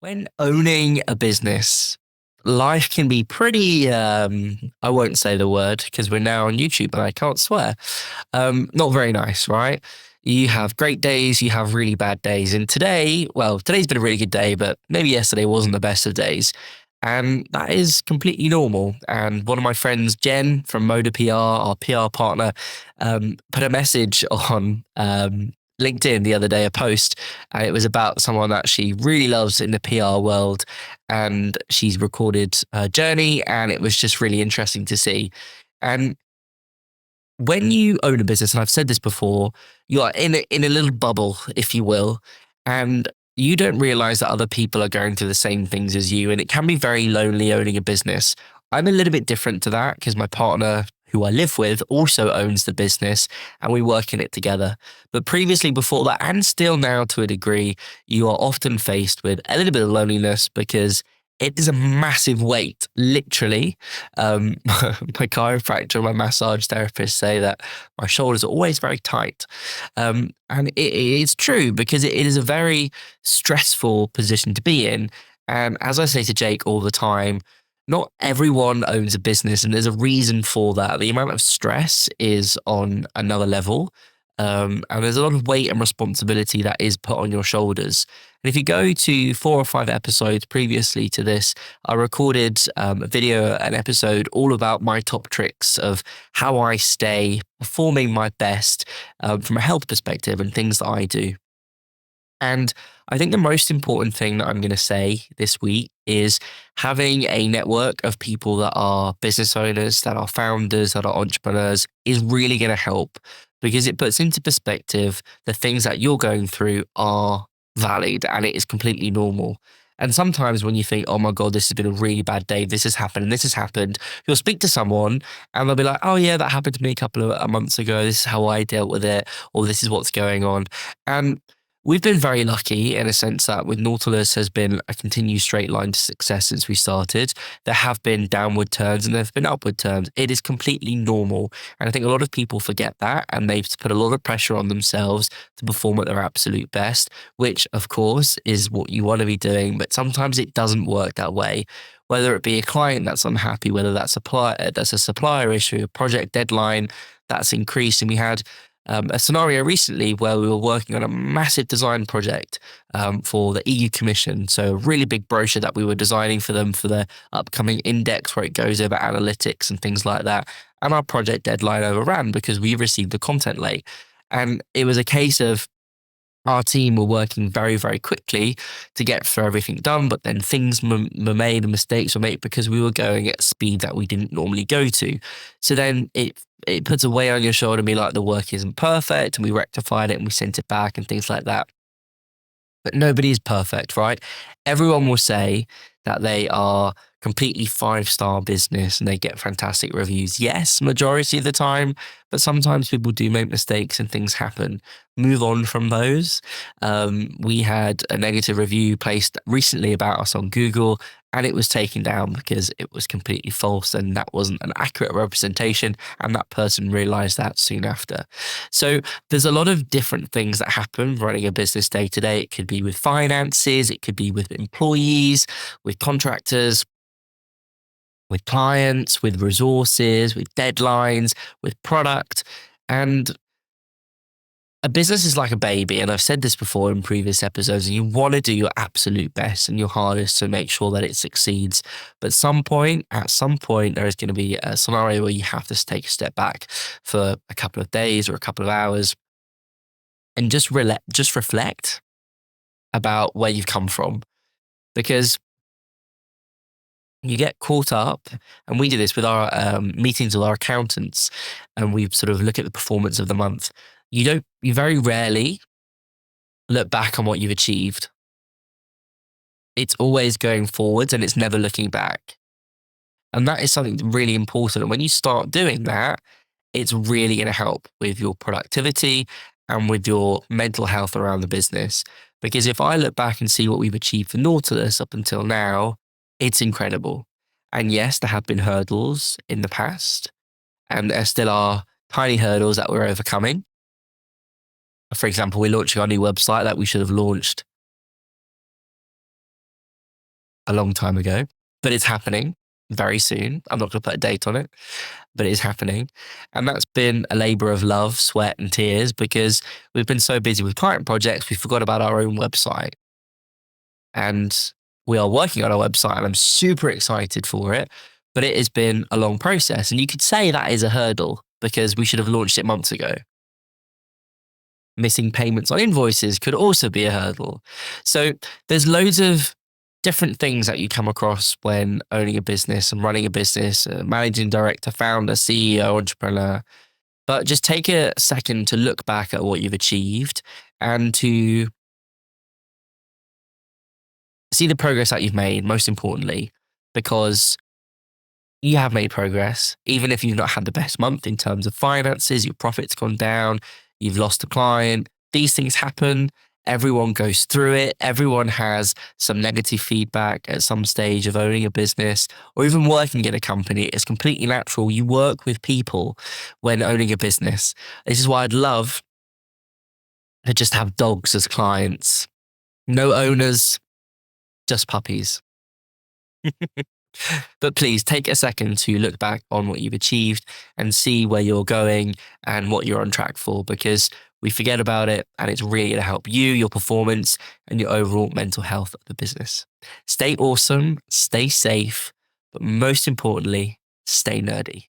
When owning a business, life can be pretty, I won't say the word because we're now on YouTube and I can't swear. Not very nice, right? You have great days, you have really bad days. And today, well, today's been a really good day, but maybe yesterday wasn't the best of days. And that is completely normal. And one of my friends, Jen from Moda PR, our PR partner, put a message on LinkedIn the other day, a post, and it was about someone that she really loves in the PR world. And she's recorded her journey, and it was just really interesting to see. And when you own a business, and I've said this before, you are in a little bubble, if you will, and you don't realize that other people are going through the same things as you, and it can be very lonely owning a business. I'm a little bit different to that because my partner, who I live with, also owns the business, and we work in it together. But previously, before that, and still now to a degree, you are often faced with a little bit of loneliness because it is a massive weight, literally. My chiropractor and my massage therapist say that my shoulders are always very tight. And it's true because it is a very stressful position to be in. And as I say to Jake all the time, not everyone owns a business, and there's a reason for that. The amount of stress is on another level. And there's a lot of weight and responsibility that is put on your shoulders. And if you go to 4 or 5 episodes previously to this, I recorded a video, an episode all about my top tricks of how I stay performing my best from a health perspective and things that I do. And I think the most important thing that I'm going to say this week is having a network of people that are business owners, that are founders, that are entrepreneurs is really going to help because it puts into perspective the things that you're going through are valid and it is completely normal. And sometimes when you think, oh my God, this has been a really bad day, this has happened, and this has happened, you'll speak to someone and they'll be like, oh yeah, that happened to me a couple of months ago. This is how I dealt with it, or this is what's going on. And we've been very lucky in a sense that with Nautilus has been a continued straight line to success since we started. There have been downward turns and there have been upward turns. It is completely normal. And I think a lot of people forget that and they've put a lot of pressure on themselves to perform at their absolute best, which of course is what you want to be doing. But sometimes it doesn't work that way. Whether it be a client that's unhappy, whether that's a supplier issue, a project deadline that's increased. And we had a scenario recently where we were working on a massive design project for the EU Commission. So a really big brochure that we were designing for them for the upcoming index where it goes over analytics and things like that. And our project deadline overran because we received the content late. And it was a case of our team were working very, very quickly to get through everything done, but then things were made and mistakes were made because we were going at speed that we didn't normally go to. So then it puts a weight on your shoulder and be like, the work isn't perfect, and we rectified it and we sent it back and things like that. But nobody is perfect, right? Everyone will say that they are completely 5-star business and they get fantastic reviews. Yes, majority of the time, but sometimes people do make mistakes and things happen. Move on from those. We had a negative review placed recently about us on Google, and it was taken down because it was completely false and that wasn't an accurate representation. And that person realized that soon after. So there's a lot of different things that happen running a business day to day. It could be with finances, it could be with employees, with contractors, with clients, with resources, with deadlines, with product. And a business is like a baby, and I've said this before in previous episodes, and you want to do your absolute best and your hardest to make sure that it succeeds. But at some point, there is going to be a scenario where you have to take a step back for a couple of days or a couple of hours and just reflect about where you've come from. Because you get caught up, and we do this with our meetings with our accountants, and we sort of look at the performance of the month. You very rarely look back on what you've achieved. It's always going forwards and it's never looking back. And that is something really important. And when you start doing that, it's really going to help with your productivity and with your mental health around the business. Because if I look back and see what we've achieved for Nautilus up until now, it's incredible. And yes, there have been hurdles in the past, and there still are tiny hurdles that we're overcoming. For example, we're launching our new website that we should have launched a long time ago, but it's happening very soon. I'm not going to put a date on it, but it is happening. And that's been a labor of love, sweat, and tears because we've been so busy with client projects, we forgot about our own website. And we are working on our website, and I'm super excited for it. But it has been a long process. And you could say that is a hurdle because we should have launched it months ago. Missing payments on invoices could also be a hurdle. So there's loads of different things that you come across when owning a business and running a business, managing director, founder, CEO, entrepreneur. But just take a second to look back at what you've achieved and to see the progress that you've made, most importantly, because you have made progress. Even if you've not had the best month in terms of finances, your profit's gone down, you've lost a client, these things happen. Everyone goes through it. Everyone has some negative feedback at some stage of owning a business or even working in a company. It's completely natural. You work with people when owning a business. This is why I'd love to just have dogs as clients. No owners, just puppies. But please take a second to look back on what you've achieved and see where you're going and what you're on track for, because we forget about it and it's really going to help you, your performance, and your overall mental health of the business. Stay awesome, stay safe, but most importantly, stay nerdy.